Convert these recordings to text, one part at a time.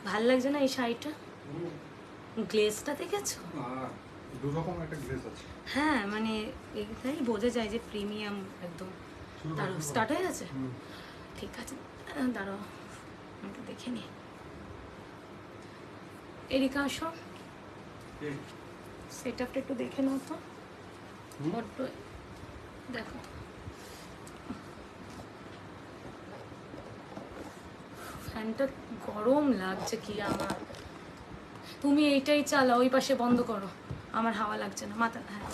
ভাল লাগছে না এই শাড়িটা? গ্লেজটা দেখেছো? দু রকম একটা গ্লেজ আছে। হ্যাঁ মানে এটাই বোঝা যায় যে প্রিমিয়াম একদম। দাঁড়াও, স্টার্ট হয়ে গেছে? ঠিক আছে, দাঁড়াও আমাকে দেখে নি। এরিকা আসো, সেট আপটা একটু দেখে নাও তো। বড্ড দেখো, ফ্যানটা গরম লাগছে কি আমার। তুমি এইটাই চালাও, ওই পাশে বন্ধ করো, আমার হাওয়া লাগছে না মাথা। হ্যাঁ,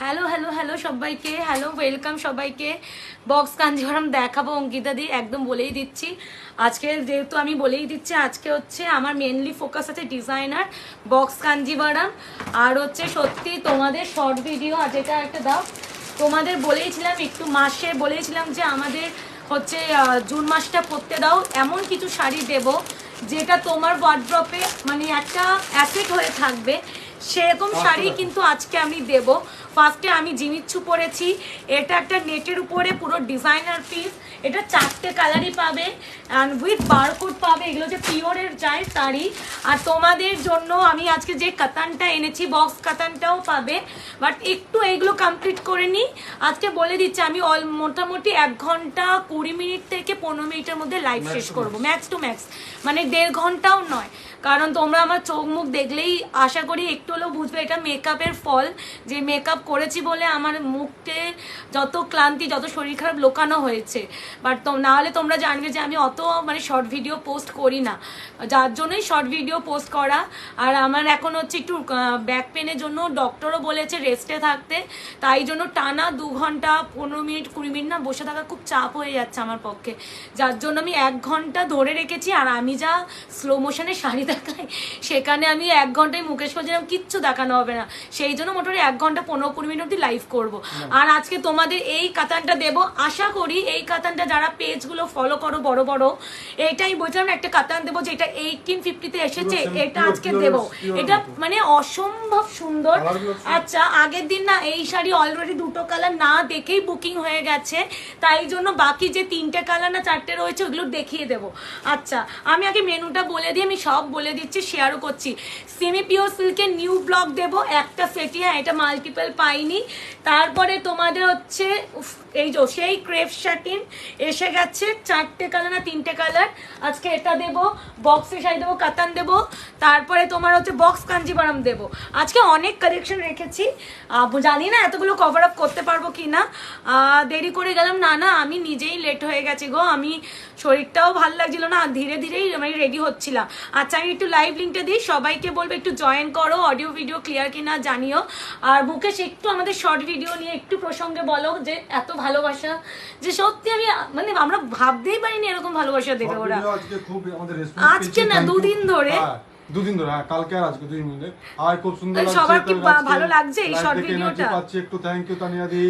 হ্যালো হ্যালো হ্যালো সবাইকে, হ্যালো ওয়েলকাম সবাইকে। বক্স কাঞ্জিভারাম দেখাবো অঙ্কিতা দি, একদম বলেই দিচ্ছি। আজকে যেহেতু আমি বলেই দিচ্ছি, আজকে হচ্ছে আমার মেনলি ফোকাস আছে ডিজাইনার, বক্স কাঞ্জিভারাম, আর হচ্ছে সত্যি তোমাদের শর্ট ভিডিও। আর যেটা একটা দাও, তোমাদের বলেইছিলাম একটু মাসে বলেইছিলাম যে আমাদের হচ্ছে জুন মাসটা পরতে দাও, এমন কিছু শাড়ি দেব যেটা তোমার ওয়ার্ড্রপে মানে একটা অ্যাসেট হয়ে থাকবে, সেরকম শাড়ি কিন্তু আজকে আমি দেব। ফার্স্টে আমি জিমিচ্ছু পরেছি, এটা একটা নেটের উপরে পুরো ডিজাইনার পিস, এটা 4টে কালারই পাবে অ্যান্ড উইথ বারকোড পাবে, এগুলো যে পিওরের যায় তারই। আর তোমাদের জন্য আমি আজকে যে কাতানটা এনেছি, বক্স কাতানটাও পাবে, বাট একটু এইগুলো কমপ্লিট করে নিই। আজকে বলে দিচ্ছি আমি মোটামুটি 1 ঘন্টা 20 মিনিট থেকে 15 মিনিটের মধ্যে লাইভ শেষ করবো, ম্যাক্স টু ম্যাক্স, মানে 1.5 ঘন্টাও নয়। কারণ তোমরা আমার চোখ মুখ দেখলেই আশা করি একটু হলেও বুঝবে এটা মেকআপের ফল, যে মেকআপ করেছি বলে আমার মুখে যত ক্লান্তি, যত শরীর খারাপ লোকানো হয়েছে। বাট না হলে তোমরা জানবে যে আমি অত মানে শর্ট ভিডিও পোস্ট করি না, যার জন্যই শর্ট ভিডিও পোস্ট করা। আর আমার এখন হচ্ছে একটু ব্যাক পেনের জন্য ডক্টরও বলেছে রেস্টে থাকতে, তাই জন্য টানা 2 ঘন্টা 15 মিনিট 20 মিনিট না বসে থাকা খুব চাপ হয়ে যাচ্ছে আমার পক্ষে, যার জন্য আমি 1 ঘন্টা ধরে রেখেছি। আর আমি যা স্লো মোশনে শাড়ি দেখাই, সেখানে আমি 1 ঘন্টায় মুকেশ করছিলাম, কিচ্ছু দেখানো হবে না, সেই জন্য মোটামুটি 1 ঘন্টা 15-20 মিনিট অব্দি লাইভ করবো। আর আজকে তোমাদের এই কাতানটা দেবো, আশা করি এই কাতানটা যারা পেজগুলো ফলো করো বড় বড়, এইটাই বলছিলাম একটা কাতান দেবো যেটা 1850-তে এসেছে, এটা আজকে দেবো। এটা মানে অসম্ভব সুন্দর। আচ্ছা, আগের দিন না এই শাড়ি অলরেডি 2টো কালার না দেখেই বুকিং হয়ে গেছে, তাই জন্য বাকি যে 3টে কালার না 4টে রয়েছে ওগুলো দেখিয়ে দেবো। আচ্ছা, আমি আগে মেনুটা বলে দিই, আমি সব বলে দিচ্ছি, শেয়ারও করছি। সেমি পিওর সিল্কের নিউ ব্লক দেবো একটা সেটি, হ্যাঁ এটা মাল্টিপল পাইনি। তারপরে তোমাদের হচ্ছে এই যে সেই ক্রেপ শাটিন এসে গেছে, 4টে কালার না 3টে কালার, আজকে এটা দেবো। বক্সে শাড়ি দেবো, কাতান দেবো। তারপরে তোমার হচ্ছে বক্স কাঞ্জিভারাম দেবো। আজকে অনেক কালেকশন রেখেছি, জানি না এতগুলো কভার আপ করতে পারবো কি না, দেরি করে গেলাম। না না, আমি নিজেই লেট হয়ে গেছি গো, আমি শরীরটাও ভালো লাগছিল না, ধীরে ধীরেই আমি রেডি হচ্ছিলাম। আচ্ছা, আমি একটু লাইভ লিঙ্কটা দিই, সবাইকে বলবো একটু জয়েন করো, অডিও ভিডিও ক্লিয়ার কিনা জানিও। আর মুকেশ একটু আমাদের শর্ট ভিডিও নিয়ে একটু প্রসঙ্গে বলো, যে এত ভালোবাসা, যে সত্যি আমি মানে আমরা ভাবতেই পারিনি এরকম ভালোবাসা দেবে ওরা। আজকে না 2 দিন ধরে, 2 দিন ধরে, কালকে আর আজকে 2 দিন ধরে, আর খুব সুন্দর লাগছে। সবার কি ভালো লাগছে এই শর্ট ভিডিওটা? পাচ্ছি একটু থ্যাংক ইউ তানিয়া দি।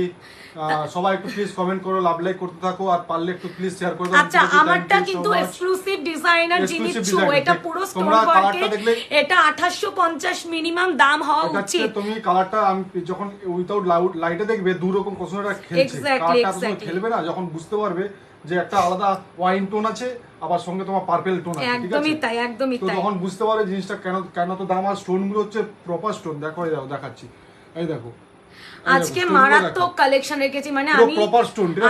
সবাই একটু প্লিজ কমেন্ট করো, লাভ লাইক করতে থাকো, আর পারলে একটু প্লিজ শেয়ার করে দাও। আচ্ছা, আমারটা কিন্তু এক্সক্লুসিভ ডিজাইনার জিমিচ্ছু, এটা পুরো স্টোন ওয়ার্কে, এটা 2850 মিনিমাম দাম হওয়া উচিত। তুমি কালারটা আমি যখন উইদাউট লাইটে দেখবে দু রকম কসমোটা খেলছে, কালারটা খেলবে না, যখন বুঝতে পারবে যে একটা আলাদা ওয়াইন টোন আছে, আবার সঙ্গে তোমার পার্পল টোন আছে, ঠিক আছে? একদমই তাই, একদমই তাই। তো তখন বুঝতে পারবে জিনিসটা কেন তো দাম। আর স্টোন গুলো হচ্ছে প্রপার স্টোন, দেখো এই দেখো, দেখাচ্ছি, এই দেখো আজকে মারাত্মক কালেকশন রেখেছি, মানে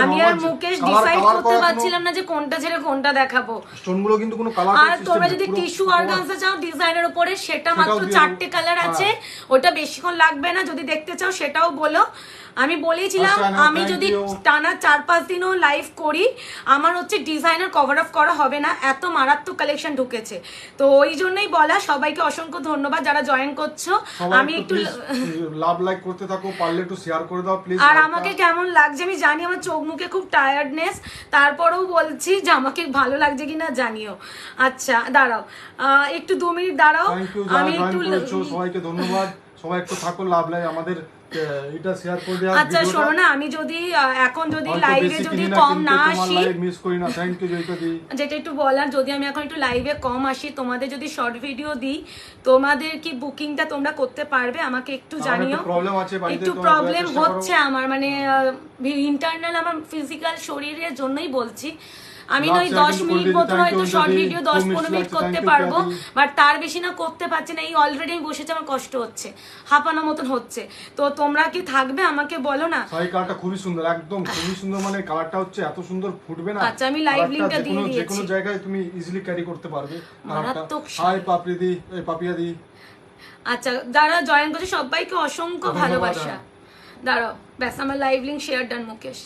আমি আর মুকেশ ডিসাইড করতে পারছিলাম না যে কোনটা ছেড়ে কোনটা দেখাবো। স্টোন গুলো কিন্তু কোনো কালার, আর তোমরা যদি টিস্যু অর্গানজা চাও ডিজাইনের উপরে, সেটা মাত্র 4টে কালার আছে, ওটা বেশিক্ষণ লাগবে না, যদি দেখতে চাও সেটাও বলো। আমি বলেছিলাম আমি যদি টানা 4-5 দিনও লাইভ করি, আমার হচ্ছে ডিজাইনার কভার আপ করা হবে না, এত মারাত্মক কালেকশন ঢুকেছে। তো ওই জন্যই বলা, সবাইকে অসংখ্য ধন্যবাদ যারা জয়েন করছো। আমি একটু লাভ লাইক করতে থাকো, পারলে একটু শেয়ার করে দাও প্লিজ। আর আমাকে কেমন লাগছে আমি জানি, আমার চোখ মুখে খুব টায়ার্ডনেস, তারপরেও বলছি যে আমাকে ভালো লাগছে কিনা জানিও। আচ্ছা দাঁড়াও, একটু 2 মিনিট দাঁড়াও, আমি একটু, সবাইকে ধন্যবাদ, সবাই একটু থাকো, লাভ লাইক আমাদের এটা শেয়ার করে দাও। আচ্ছা শোনো না, আমি যদি এখন যদি লাইভে যদি কম না আসি, মিস করি না, থ্যাংক ইউ জয়িতা দি। যেটা একটু বলার, যদি আমি এখন একটু লাইভে কম আসি, তোমাদের যদি শর্ট ভিডিও দিই, তোমাদের কি বুকিংটা তোমরা করতে পারবে? আমাকে একটু জানিও। একটু প্রবলেম হচ্ছে আমার, মানে ইন্টারনাল আমার ফিজিক্যাল শরীরের জন্যই বলছি। আমি নয় 10 মিনিট মতন হয়তো শর্ট ভিডিও 10-15 মিনিট করতে পারবো, বাট তার বেশি না করতে পারছি না। এই অলরেডি আমি বসেছি, আমার কষ্ট হচ্ছে, হাঁপানো মতন হচ্ছে। তো তোমরা কি থাকবে আমাকে বলো না। শাড়ি কালারটা খুবই সুন্দর, একদম খুবই সুন্দর, মানে কালারটা হচ্ছে এত সুন্দর ফুটবে না। আচ্ছা আমি লাইভ লিংকটা দিয়ে দিয়েছি, যে কোনো জায়গায় তুমি ইজিলি ক্যারি করতে পারবে। মারাত্মক। হাই পাপড়ি, এই পাপিয়া দি। আচ্ছা যারা জয়েন করছে সবাইকে অসংখ্য ভালোবাসা। দাঁড়াও, ব্যাস আমার live link share done Mukesh.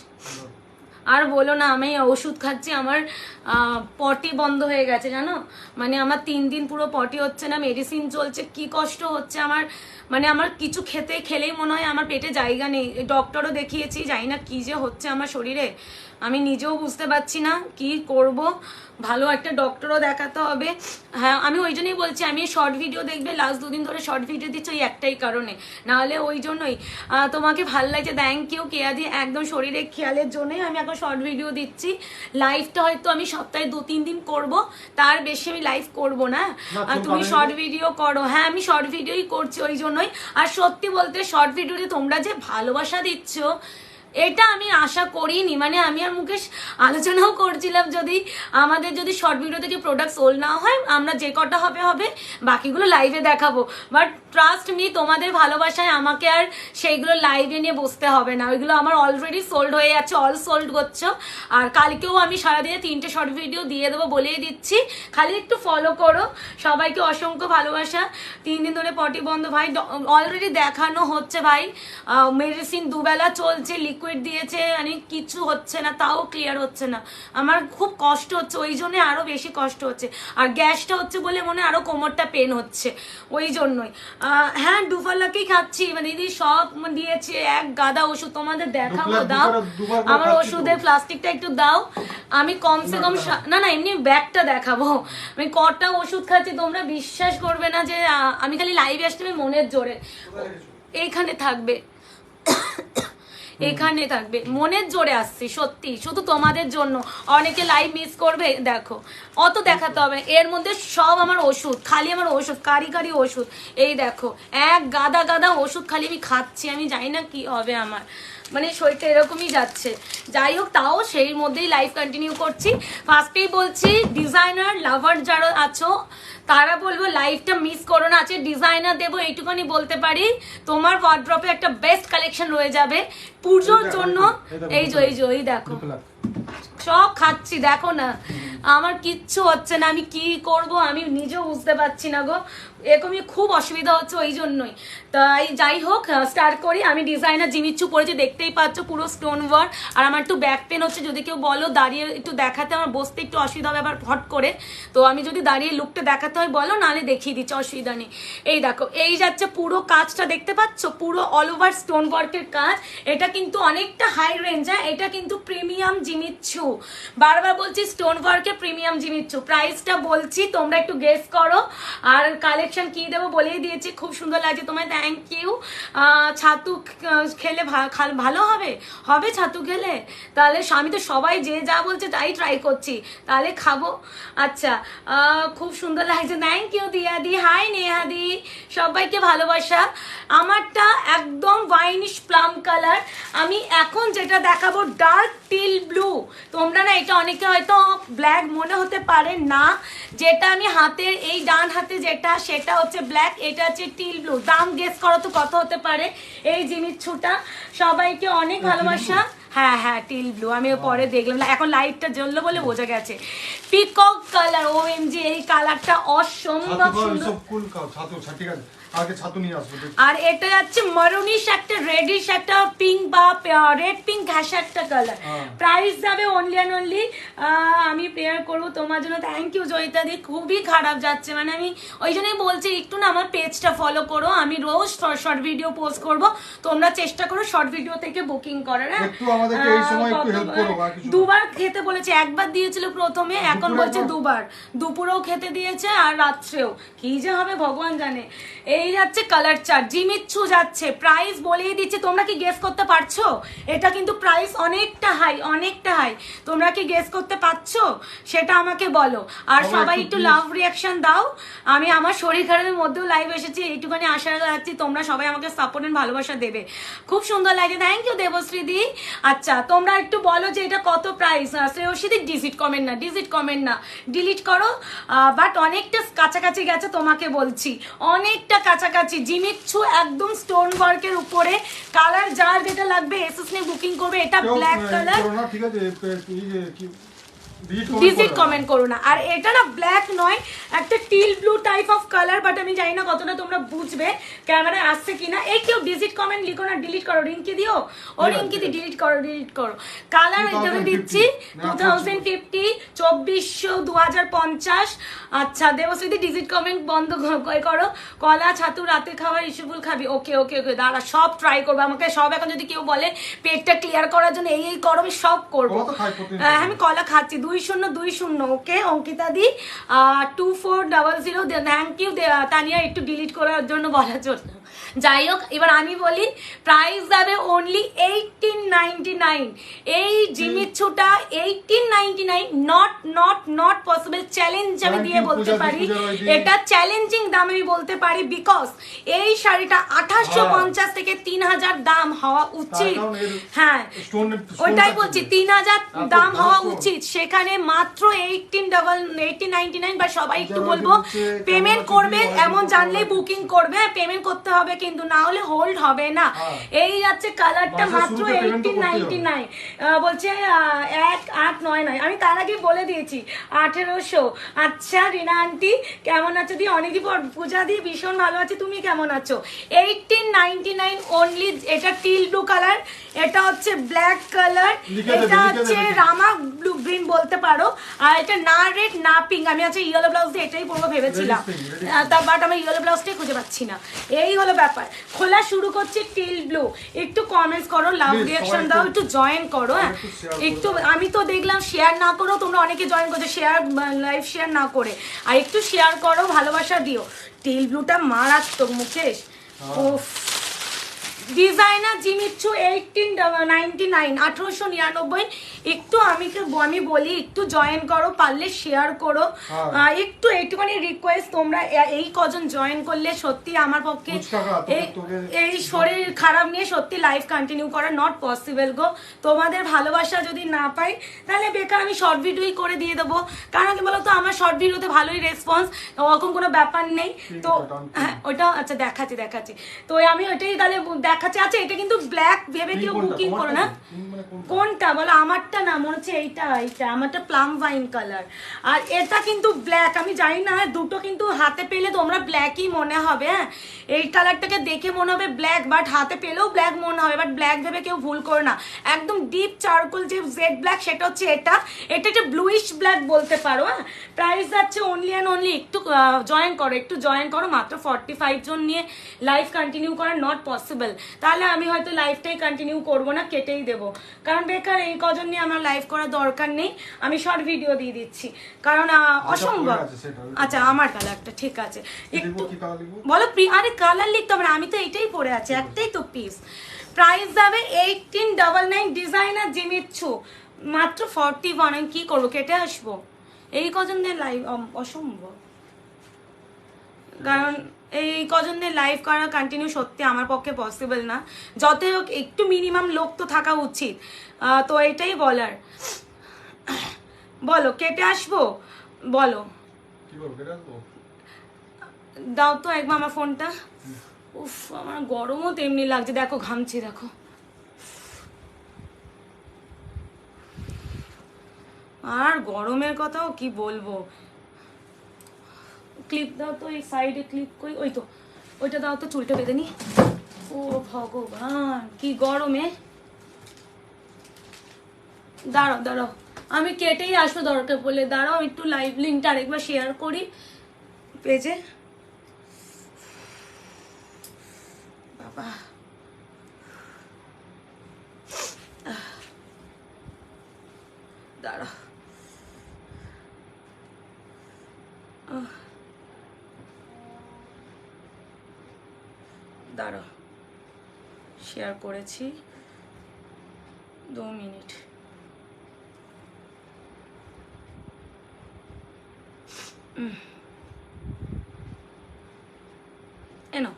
আর বলো না, আমি ওষুধ খাচ্ছি, আমার পটি বন্ধ হয়ে গেছে জানো, মানে আমার 3 দিন পুরো পটি হচ্ছে না, মেডিসিন চলছে, কি কষ্ট হচ্ছে আমার। মানে আমার কিছু খেলেই মনে হয় আমার পেটে জায়গা নেই। ডক্টরও দেখিয়েছি, জানি না কি যে হচ্ছে আমার শরীরে, আমি নিজেও বুঝতে পারছি না কি করব। ভালো একটা ডক্টরও দেখাতে হবে। হ্যাঁ আমি ওই জন্যই বলছি, আমি শর্ট ভিডিও দেখবে, লাস্ট 2 দিন ধরে শর্ট ভিডিও দিচ্ছি ওই একটাই কারণে, নাহলে ওই জন্যই। তোমাকে ভাল লাগছে, থ্যাংক ইউ কেয়া দি, একদম শরীরের খেয়ালের জন্যই আমি এখন শর্ট ভিডিও দিচ্ছি। লাইভটা হয়তো আমি সপ্তাহে 2-3 দিন করব, তার বেশি আমি লাইভ করব না। তুমি শর্ট ভিডিও করো। হ্যাঁ আমি শর্ট ভিডিওই করছি ওই জন্যই। আর সত্যি বলতে শর্ট ভিডিওতে তোমরা যে ভালোবাসা দিচ্ছ, এটা আমি আশা করিনি। মানে আমি আর মুকেশ আলোচনাও করছিলাম, আমাদের যদি শর্ট ভিডিও থেকে প্রোডাক্ট সোল না হয়, আমরা যে কটা হবে বাকিগুলো লাইভে দেখাবো। বাট ট্রাস্ট মি, তোমাদের ভালোবাসায় আমাকে আর সেইগুলো লাইভে নিয়ে বসতে হবে না, ওইগুলো আমার অলরেডি সোল্ড হয়ে যাচ্ছে, অল সোল্ড করছো। আর কালকেও আমি সারাদিনে 3টে শর্ট ভিডিও দিয়ে দেবো, বলেই দিচ্ছি, খালি একটু ফলো করো। সবাইকে অসংখ্য ভালোবাসা। 3 দিন ধরে পটি বন্ধ ভাই, অলরেডি দেখানো হচ্ছে ভাই, মেডিসিন 2 বেলা চলছে, লিকুইড দিয়েছে, মানে কিছু হচ্ছে না, তাও ক্লিয়ার হচ্ছে না। আমার খুব কষ্ট হচ্ছে, ওই জন্য আরো বেশি কষ্ট হচ্ছে। আর গ্যাসটা হচ্ছে বলে মনে আরো কোমরটা পেন হচ্ছে, ওই জন্যই। হ্যাঁ ডুফালাকেই খাচ্ছি, মানে দিদি সব দিয়েছে, এক গাদা ওষুধ, তোমাদের দেখাবো, দাও আমার ওষুধের প্লাস্টিকটা একটু দাও। আমি কমসে কম না এমনি ব্যাগটা দেখাবো, আমি কটা ওষুধ খাচ্ছি তোমরা বিশ্বাস করবে না। যে আমি খালি লাইভে আসতে মনের জোরে, এইখানে থাকবে, এখানে থাকবে, মনের জোরে আসছি সত্যি, শুধু তোমাদের জন্য। অনেকে লাইভ মিস করবে, দেখো অত দেখাতে হবে, এর মধ্যে সব আমার ওষুধ, খালি আমার ওষুধ, কারি ওষুধ। এই দেখো এক গাদা ওষুধ খালি আমি খাচ্ছি, আমি জানি না কি হবে আমার, মানে শরীরটা এরকমই যাচ্ছে। যাই হোক, তাও সেই মধ্যেই লাইভ কন্টিনিউ করছি। ফার্স্টেই বলছি, ডিজাইনার লাভার যারা আছো তারা বলবো লাইভটা মিস করো না। আছে ডিজাইনার দেবো এইটুকুনি বলতে পারি, তোমার ওয়ার্ড্রপে একটা বেস্ট কালেকশন রয়ে যাবে পুজোর জন্য। এই দেখো সব খাচ্ছি, দেখো না আমার কিচ্ছু হচ্ছে না, আমি কি করব আমি নিজেও বুঝতে পারছি না গো, এরকমই খুব অসুবিধা হচ্ছে, ওই জন্যই। তাই যাই হোক স্টার্ট করি। আমি ডিজাইনার জিমিচ্ছু পরেছি, দেখতেই পাচ্ছ পুরো স্টোন ওয়ার্ক। আর আমার একটু ব্যাক পেন হচ্ছে, যদি কেউ বলো দাঁড়িয়ে একটু দেখাতে, আমার বসতে একটু অসুবিধা হবে আবার হট করে, তো আমি যদি দাঁড়িয়ে লুকটা দেখাতে হয় বলো, নাহলে দেখিয়ে দিচ্ছি, অসুবিধা নেই। এই দেখো, এই যাচ্ছে পুরো কাজটা, দেখতে পাচ্ছ পুরো অল ওভার স্টোন ওয়ার্কের কাজ। এটা কিন্তু অনেকটা হাই রেঞ্জ, হ্যাঁ এটা কিন্তু প্রিমিয়াম জিমিচ্ছু, বারবার বলছি স্টোন ওয়ার্কের প্রিমিয়াম জিমিচ্ছু। প্রাইসটা বলছি, তোমরা একটু গেস করো। আর কালেকশন কি দেবো বলেই দিয়েছি, খুব সুন্দর লাগছে তোমায়, থ্যাংক ইউ। ছাতু খেলে ভালো হবে ছাতু খেলে, তাহলে আমি তো সবাই যে যা বলছে তাই ট্রাই করছি, তাহলে খাবো। আচ্ছা খুব সুন্দর লাগছে, থ্যাংক ইউ দিয়াদি, হাই নেহাদি, সবাইকে ভালোবাসা। আমারটা একদম ওয়াইনিশ প্লাম কালার, আমি এখন যেটা দেখাবো ডার্ক টিল ব্লু। তোমরা না এটা অনেকে হয়তো ব্ল্যাক মনে হতে পারে না, যেটা আমি হাতের এই ডান হাতে যেটা, সেটা হচ্ছে ব্ল্যাক, এটা হচ্ছে টিল ব্লু। দাম গেস করো তো কত হতে পারে এই জিনিসটা। সবাইকে অনেক ভালোবাসা। হ্যাঁ টিল ব্লু, আমি পরে দেখলাম, এখন লাইটটা জ্বললো বলে বোঝা গেছে। পিকক কালার, OMG এই কালারটা অসম্ভব সুন্দর। আগে ছাতু নিয়ে আসবো। আর এটা যাচ্ছে মারুনিশ একটা রেডিশ একটা পিঙ্ক বা রেড পিঙ্ক ঘাসা একটা কালার। প্রাইস যাবে অনলি অ্যান্ড অনলি, আমি প্রেয়ার করবো তোমার জন্য। থ্যাংক ইউ জয়িতা দি, খুবই খারাপ যাচ্ছে, মানে আমি ওই জন্যই বলছি একটু না আমার পেজটা ফলো করো, আমি রোজ শর্ট ভিডিও পোস্ট করব, তোমরা চেষ্টা করো শর্ট ভিডিও থেকে বুকিং করার। একটু আমাদেরকে এই সময় একটু হেল্প করো। দুবার খেতে বলেছে, একবার দিয়েছিল প্রথমে, এখন বলছে দুবার, দুপুরেও খেতে দিয়েছে আর রাত্রেও, কি যে হবে ভগবান জানে। এই যাচ্ছে কালার চার্ট, জিমিচ্ছু যাচ্ছে, প্রাইস বলেই দিচ্ছে, তোমরা কি গেস করতে পারছো? এটা কিন্তু প্রাইস অনেকটা হাই, অনেকটা হাই, তোমরা কি গেস করতে পারছো সেটা আমাকে বলো। আর সবাই একটু লাভ রিয়াকশন দাও। আমি আমার শরীর খারাপের মধ্যেও লাইভ এসেছি, এইটুখানি আশা রাখছি তোমরা সবাই আমাকে সাপোর্ট এন্ড ভালোবাসা দেবে। খুব সুন্দর লাগে, থ্যাংক ইউ দেবশ্রী দি। আচ্ছা তোমরা একটু বলো যে এটা কত প্রাইস। শ্রেয়সী দি ডিজিট কমেন্ট না, ডিজিট কমেন্ট না, ডিলিট করো। বাট অনেকটা কাছাকাছি গেছে তোমাকে বলছি, অনেকটা কাছাকাছি। জিমিচ্ছু একদম স্টোন ওয়ার্কের উপরে, কালার যার যেটা লাগবে এসএস নিয়ে বুকিং করবে। এটা ব্ল্যাক কালার, ঠিক আছে, ডিজিট কমেন্ট করো না। আর এটা না ব্ল্যাক নয়, একটা teal blue type of colour, but আমি জানি না কতটা তোমরা বুঝবে ক্যামেরায় আসছে কিনা। এই কেউ ডিজিট কমেন্ট লিখো না, ডিলিট করো। রিঙ্কি দিও, ও রিঙ্কি দি ডিলিট করো, ডিলিট করো। কালার এটা দিচ্ছি 2050, 2400, 2050। আচ্ছা দেবশ্রীদি ডিজিট কমেন্ট বন্ধ করো। কলা ছাতু রাতে খাওয়া ইস্যুফুল খাবি, ওকে ওকে ওকে দাঁড়া, সব ট্রাই করবো। আমাকে সব এখন যদি কেউ বলে পেটটা ক্লিয়ার করার জন্য এই করো, আমি সব করবো। আমি কলা খাচ্ছি। 2020, ওকে অঙ্কিতা দি। 2400, থ্যাংক ইউ তানিয়া একটু ডিলিট করার জন্য বলার জন্য। যাই হোক, এবার আমি বলি প্রাইস যাবে অনলি 1899। এই জিমিচ্ছুটা 1899, নট পসিবল। চ্যালেঞ্জ আমি দিয়ে বলতে পারি, এটা চ্যালেঞ্জিং দাম আমি বলতে পারি, বিকজ এই শাড়িটা 2850 থেকে 3000 দাম হওয়া উচিত। হ্যাঁ ওটাই বলছি, 3000 দাম হওয়া উচিত, সেখানে মাত্র 1899। বা সবাই একটু বলবো পেমেন্ট করবে, এমন জানলেই বুকিং করবে, পেমেন্ট করতে হবে কিন্তু, না হলে হোল্ড হবে না। এই যাচ্ছে কালারটা মাত্র 1899, বলছে 1899। আমি তার আগে বলে দিয়েছি 1800। আচ্ছা রিনা আন্টি কেমন আছো দি? অনেকদিন পর পূজা দি ভীষণ ভালো আছে, তুমি কেমন আছো? 1899 অনলি। এটা টিল ব্লু কালার, এটা হচ্ছে ব্ল্যাক কালার, এটা হচ্ছে রামা ব্লু গ্রিন বলতে পারো। আর এটা না রেড না পিঙ্ক। আমি আজকে ইয়েলো ব্লাউজ দিয়ে এটাই পরবো ভেবেছিলাম, বাট আমি ইয়েলো ব্লাউজটাই খুঁজে পাচ্ছি না। এই হলো ব্যাপার। খোলা শুরু করছি টিল ব্লু। একটু কমেন্টস করো, লাভ রিয়াকশন দাও, একটু জয়েন করো। হ্যাঁ একটু, আমি তো দেখলাম শেয়ার না করো, তোমরা অনেকে জয়েন করছো শেয়ার, লাইভ শেয়ার না করে। আর একটু শেয়ার করো, ভালোবাসা দিও। টিল ব্লুটা মারাত্মক মুকেশ। ওফ, ডিজাইনার জিমিচ্ছু 1899, 1899। একটু আমি বলি একটু জয়েন করো, পারলে শেয়ার করো। একটু এইটুখানি রিকোয়েস্ট, তোমরা এই কজন জয়েন করলে সত্যি আমার পক্ষে এই শরীর খারাপ নিয়ে সত্যি লাইফ কন্টিনিউ করা নট পসিবল গো। তোমাদের ভালোবাসা যদি না পাই তাহলে বেকার আমি শর্ট ভিডিওই করে দিয়ে দেবো। কারণ কি বলতো, আমার শর্ট ভিডিওতে ভালোই রেসপন্স, ওরকম কোনো ব্যাপার নেই তো। হ্যাঁ ওটা আচ্ছা দেখাচ্ছি তো আমি ওইটাই তাহলে দেখাচ্ছি। আচ্ছা এটা কিন্তু ব্ল্যাক ভেবে কেউ বুকিং করো না। কোনটা বলো? আমারটা না, মনে হচ্ছে এইটা আমারটা প্লাম ওয়াইন কালার, আর এটা কিন্তু ব্ল্যাক। আমি জানি না, দুটো কিন্তু হাতে পেলে তোমরা ব্ল্যাকই মনে হবে। হ্যাঁ এই কালারটাকে দেখে মনে হবে ব্ল্যাক, বাট হাতে পেলেও ব্ল্যাক মনে হবে, বাট ব্ল্যাক ভেবে কেউ ভুল করো না। একদম ডিপ চারকোল যে জেড ব্ল্যাক, সেটা হচ্ছে এটা একটা ব্লুইশ ব্ল্যাক বলতে পারো। হ্যাঁ প্রাইস যাচ্ছে অনলি অ্যান্ড অনলি, একটু জয়েন করো। মাত্র 45 জন নিয়ে লাইফ কন্টিনিউ করা নট পসিবল। তাহলে আমি হয়তো লাইফটাই কন্টিনিউ করবো না, কেটেই দেবো। কারণ বেকার এই কজন নিয়ে আমার লাইভ করার দরকার নেই, আমি শর্ট ভিডিও দিয়ে দিচ্ছি, কারণ অসম্ভব। আচ্ছা আমার কালারটা ঠিক আছে, একটু বলো। আরে কালার লিখতে হবে না, আমি তো এইটাই পরে আছি, একটাই তো পিস। প্রাইস যাবে 1899, ডিজাইনার জিমিচ্ছু মাত্র 41। আমি কি করবো, কেটে আসবো? এই কজন দিয়ে লাইভ অসম্ভব, কারণ এই কজন দিয়ে লাইভ করা কন্টিনিউ সত্যি আমার পক্ষে পসিবল না। যতই হোক একটু মিনিমাম লোক তো থাকা উচিত, তো এটাই বলার। বলো কেটে আসবো, বলো দাও তো একবার আমার ফোনটা। উফ আমার গরমও তেমনি লাগছে, দেখো ঘামছি, দেখো। আর গরমের কথাও কি বলবো। ক্লিপ দাও তো, এই সাইডে ক্লিপ কই, ওই তো ওইটা দাও তো, চুলটা বেঁধে নি। ও ভগবান কি গরমে। দাঁড়াও আমি কেটেই আসবো দরকার পড়লে। দাঁড়াও একটু লাইভ লিঙ্কটা আরেকবার শেয়ার করি পেজে। বাবা দাঁড়াও, দাঁড়াও, শেয়ার করেছি, 2 মিনিট। এনো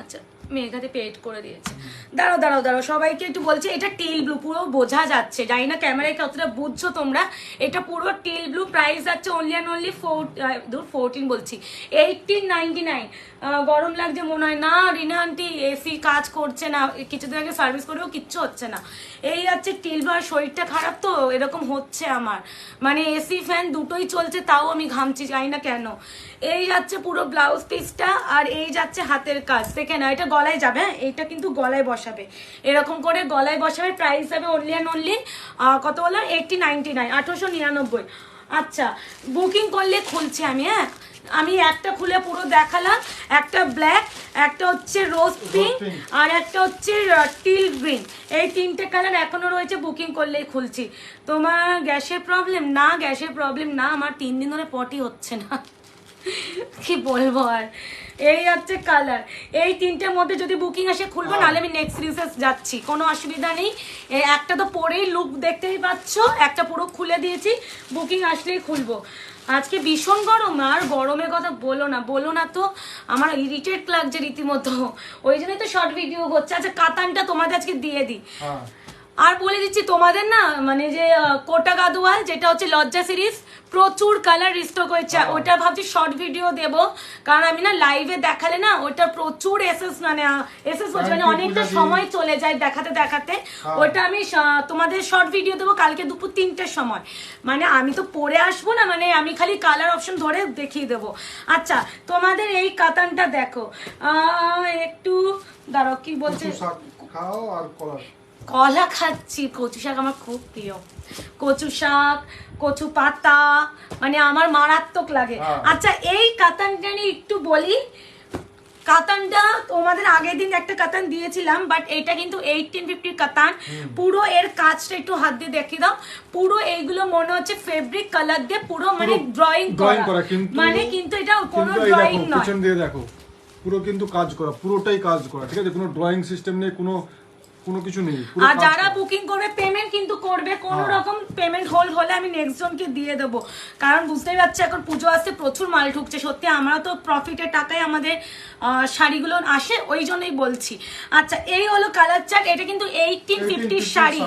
আচ্ছা, মেঘাতে পেড করে দিয়েছে। দাঁড়াও দাঁড়াও দাঁড়াও, সবাইকে একটু বলছি, এটা টিল ব্লু, পুরো বোঝা যাচ্ছে, জানি না ক্যামেরায় কতটা বুঝছো তোমরা। এটা পুরো টিল ব্লু, প্রাইস যাচ্ছে অনলি অ্যান্ড অনলি 14 বলছি, 1899। গরম লাগছে মনে হয় না রিনা আন্টি, এসি কাজ করছে না, কিছুদিন আগে সার্ভিস করেও কিচ্ছু হচ্ছে না। এই যাচ্ছে টিল ব্লু, আর শরীরটা খারাপ তো এরকম হচ্ছে আমার, মানে এসি ফ্যান দুটোই চলছে তাও আমি ঘামছি, জানি না কেন। এই যাচ্ছে পুরো ব্লাউজ পিসটা, আর এই যাচ্ছে হাতের কাজ, দেখে না, এটা গলায় যাবে, হ্যাঁ এইটা কিন্তু গলায় বসাবে, এরকম করে গলায় বসাবে। প্রাইস যাবে অনলি অ্যান্ড অনলি কত বললাম, 1899, 1899। আচ্ছা, বুকিং করলে খুলছি আমি, হ্যাঁ আমি একটা খুলে পুরো দেখালাম, একটা ব্ল্যাক, একটা হচ্ছে রোজ পিঙ্ক, আর একটা হচ্ছে টিল গ্রিন, এই 3টে কালার এখনো রয়েছে, বুকিং করলেই খুলছি। তোমার গ্যাসের প্রবলেম? না গ্যাসের প্রবলেম না, আমার 3 দিন ধরে পটি হচ্ছে না, কি বলবো আর। এই হচ্ছে কালার, এই 3টের মধ্যে যদি বুকিং আসে খুলবো, নাহলে আমি নেক্সট সিরিজে যাচ্ছি, কোনো অসুবিধা নেই। একটা তো পরেই লুক দেখতেই পাচ্ছ, একটা পুরো খুলে দিয়েছি, বুকিং আসলেই খুলবো। আজকে ভীষণ গরম, আর গরমের কথা বলো না তো, আমার ইরিটেট লাগছে রীতিমতো, ওই জন্যই তো শর্ট ভিডিও হচ্ছে। আচ্ছা, কাতানটা তোমাদের আজকে দিয়ে দিই, আর বলে দিচ্ছি তোমাদের না, মানে যে কোটা গাদোয়াল, যেটা হচ্ছে লজ্জা সিরিজ, প্রচুর কালার রিস্টক হয়েছে, ওটা ভাবছি শর্ট ভিডিও দেব, কারণ আমি না লাইভে দেখালে না ওটা প্রচুর এসএস মানে মানে অনেকটা সময় চলে যায় দেখাতে দেখাতে, ওটা আমি তোমাদের শর্ট ভিডিও দেবো কালকে দুপুর 3টের সময়। মানে আমি তো পরে আসবো না, মানে আমি খালি কালার অপশন ধরে দেখিয়ে দেবো। আচ্ছা, তোমাদের এই কাতানটা দেখো, একটু দাঁড়াও, কি বলছে, খাও আর কলা খাচ্ছি, কচু শাক আমার খুব প্রিয়, কচু শাক, কচু পাতা, মানে আমার মারাত্মক লাগে। আচ্ছা, এই কাতানটা নিয়ে একটু বলি, কাতানটা তোমাদের আগের দিন একটা কাতান দিয়েছিলাম, বাট এটা কিন্তু 1850 কাতান, পুরো এর কাজটা একটু হাত দিয়ে দেখিয়ে দাও, পুরো এইগুলো মনে হচ্ছে ফেব্রিক কালার দিয়ে পুরো মানে ড্রয়িং করা, মানে কিন্তু এটা কোনো ড্রয়িং নয়, পিছন দিয়ে দেখো পুরো কিন্তু কাজ করা, পুরোটাই কাজ করা, ঠিক আছে, কোনো ড্রয়িং সিস্টেম নেই, কোনো কিছু নেই। আর যারা বুকিং করবে পেমেন্ট কিন্তু করবে, কোনো রকম পেমেন্ট হোল্ড হলে আমি নেক্সট জনকে দিয়ে দেবো, কারণ বুঝতেই পারছি এখন পুজো আসছে, প্রচুর মাল ঢুকছে, সত্যি আমরা তো প্রফিটের টাকায় আমাদের শাড়িগুলো আসে, ওই জন্যই বলছি। আচ্ছা, এই হলো কালার চার্ট, এটা কিন্তু 1850 শাড়ি।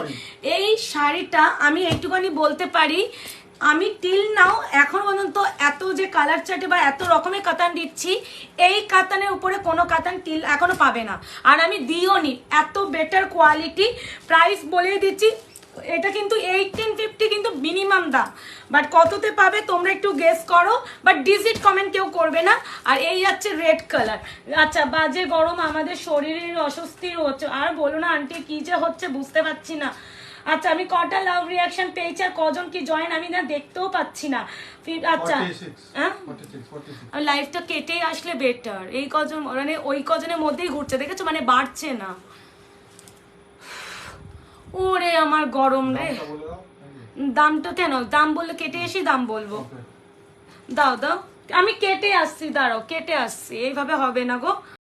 এই শাড়িটা আমি একটুখানি বলতে পারি, আমি টিল নাও এখন পর্যন্ত এত যে কালার চার্টে বা এত রকমের কাতান দিচ্ছি, এই কাতানের উপরে কোনো কাতান টিল এখনো পাবে না, আর আমি দিও নি, এত বেটার কোয়ালিটি। প্রাইস বলে দিচ্ছি, এটা কিন্তু 1850 কিন্তু মিনিমাম দাম, বাট কততে পাবে তোমরা একটু গেস করো, বাট ডিজিট কমেন্ট কেউ করবে না। আর এই যাচ্ছে রেড কালার। আচ্ছা, বাজে গরম, আমাদের শরীরের অস্বস্তির হচ্ছে, আর বলো না আন্টি কি যে হচ্ছে বুঝতে পারছি না। আচ্ছা, আমি কটা লাভ রিয়াকশন পেয়েছি আর কজন কি জয়েন আমি না দেখতেও পাচ্ছি না। আচ্ছা, লাইভটা কেটে আসলে বেটার, এই কজন মানে ওই কজনের মধ্যেই ঘুরছে, দেখেছো, মানে বাড়ছে না। ওরে আমার গরম রে, দামটা কেন, দাম বললে কেটে এসে দাম বলবো, দাও দাও আমি কেটে আসছি, দাঁড়াও কেটে আসছি, এইভাবে হবে না গো।